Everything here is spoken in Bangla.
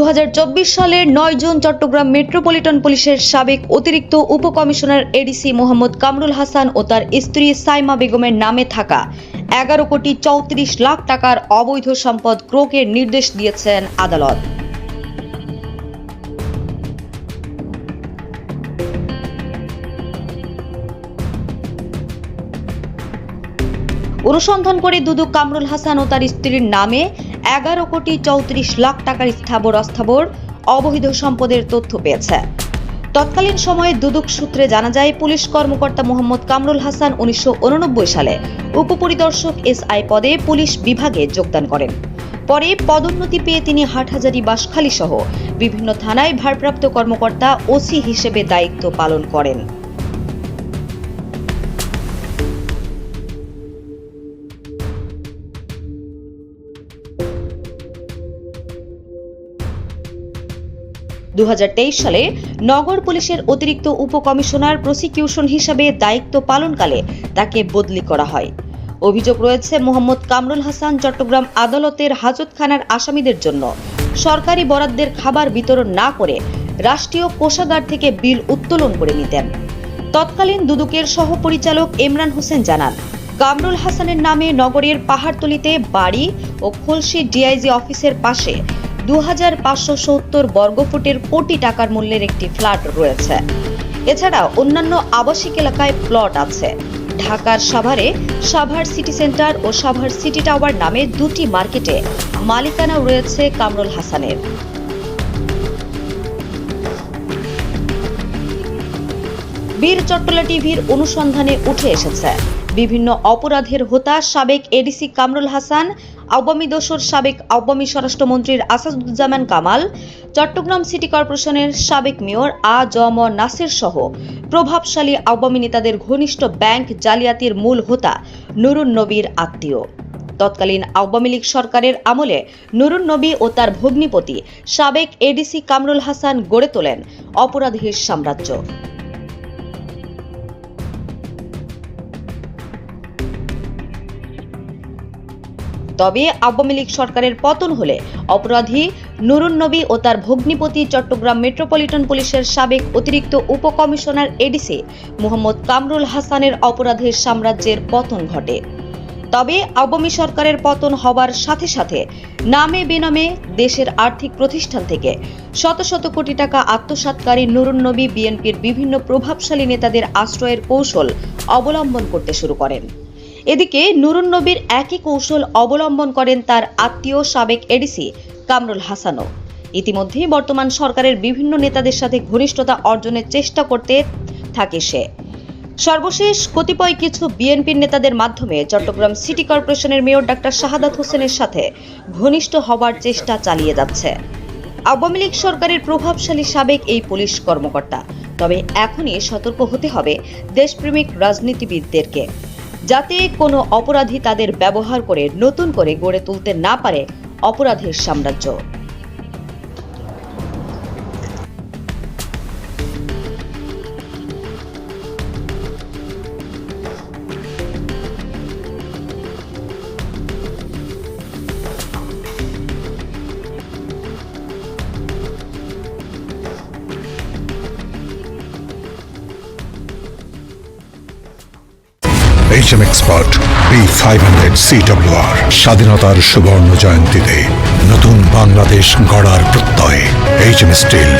2024 সালের 9 জুন চট্টগ্রাম মেট্রোপলিটন পুলিশের সাবেক অতিরিক্ত উপকমিশনার এডিসি মোহাম্মদ কামরুল হাসান ও তার স্ত্রী সাইমা বেগমের নামে থাকা 11 কোটি 34 লাখ টাকার অবৈধ সম্পদ ক্রোকের নির্দেশ দিয়েছেন আদালত। অনুসন্ধান করে দুদক কামরুল হাসান ও তার স্ত্রীর নামে 11 কোটি 34 লাখ টাকার স্থাবর অস্থাবর অবৈধ সম্পদের তথ্য পেয়েছে। তৎকালীন সময়ে দুদক সূত্রে জানা যায়, পুলিশ কর্মকর্তা মোহাম্মদ কামরুল হাসান 1989 সালে উপপরিদর্শক এসআই পদে পুলিশ বিভাগে যোগদান করেন। পরে পদোন্নতি পেয়ে তিনি হাটহাজারী, বাঁশখালী সহ বিভিন্ন থানায় ভারপ্রাপ্ত কর্মকর্তা ওসি হিসেবে দায়িত্ব পালন করেন। সালে নগর পুলিশের অতিরিক্ত উপকমিশনার প্রসিকিউশন হিসাবে দায়িত্ব পালনকালে তাকে বদলি করা হয়। অভিযোগ রয়েছে, মোহাম্মদ কামরুল হাসান চট্টগ্রাম আদালতের হাজতখানার আসামিদের জন্য সরকারি বরাদ্দের খাবার বিতরণ না করে রাষ্ট্রীয় কোষাগার থেকে বিল উত্তোলন করে নিতেন। তৎকালীন দুদকের সহপরিচালক ইমরান হোসেন জানান, কামরুল হাসানের নামে নগরের পাহাড়তলিতে বাড়ি ও খুলশী ডিআইজি অফিসের পাশে 2570 বর্গফুটের কোটি টাকার মূল্যের একটি ফ্ল্যাট রয়েছে। এছাড়া অন্যান্য আবাসিক এলাকায় প্লট আছে। ঢাকার সাভারে সাভার সিটি সেন্টার ও সাভার সিটি টাওয়ার নামে দুটি মার্কেটে মালিকানা রয়েছে কামরুল হাসানের। বীর চট্টলা টিভির অনুসন্ধানে উঠে এসেছে, বিভিন্ন অপরাধের হোতা সাবেক এডিসি কামরুল হাসান, আওয়ামী দোসর সাবেক আওয়ামী স্বরাষ্ট্রমন্ত্রীর আসাদুজ্জামান কামাল, চট্টগ্রাম সিটি কর্পোরেশনের সাবেক মেয়র আ.জ.ম নাসির সহ প্রভাবশালী আওয়ামী নেতাদের ঘনিষ্ঠ ব্যাংক জালিয়াতির মূল হোতা নুরুন নবীর আত্মীয়। তৎকালীন আওয়ামী লীগ সরকারের আমলে নুরুন নবী ও তার ভগ্নিপতি সাবেক এডিসি কামরুল হাসান গড়ে তোলেন অপরাধীর সাম্রাজ্য। তবে আওয়ামী লীগ সরকারের পতন হলে অপরাধী নুরুন নবী ও তার ভগ্নিপতি চট্টগ্রাম মেট্রোপলিটন পুলিশের সাবেক অতিরিক্ত উপকমিশনার এডিসি মোহাম্মদ কামরুল হাসানের অপরাধের সাম্রাজ্যের পতন ঘটে। তবে আওয়ামী সরকারের পতন হবার সাথে সাথে নামে বেনামে দেশের আর্থিক প্রতিষ্ঠান থেকে শত শত কোটি টাকা আত্মসাৎকারী নুরুন নবী বিএনপির বিভিন্ন প্রভাবশালী নেতাদের আশ্রয়ের কৌশল অবলম্বন করতে শুরু করেন। এদিকে নুরুন নবীর একই কৌশল অবলম্বন করেন তার আত্মীয় সাবেক এডিসি কামরুল হাসানও। ইতিমধ্যেই বর্তমান সরকারের বিভিন্ন নেতাদের সাথে ঘনিষ্ঠতা অর্জনের চেষ্টা করতে থাকে সে। সর্বশেষ কতিপয় কিছু বিএনপির নেতাদের মাধ্যমে চট্টগ্রাম সিটি কর্পোরেশনের মেয়র ডাক্তার শাহাদাত হোসেনের সাথে ঘনিষ্ঠ হবার চেষ্টা চালিয়ে যাচ্ছে আওয়ামী লীগ সরকারের প্রভাবশালী সাবেক এই পুলিশ কর্মকর্তা। তবে এখনই সতর্ক হতে হবে দেশপ্রেমিক রাজনীতিবিদদেরকে, যাতে কোনো অপরাধী তাদের ব্যবহার করে নতুন করে গড়ে তুলতে না পারে অপরাধের সাম্রাজ্য। HM Expert B500 CWR স্বাধীনতার সুবর্ণ জয়ন্তীতে নতুন বাংলাদেশ গড়ার প্রত্যয়। HM Steel,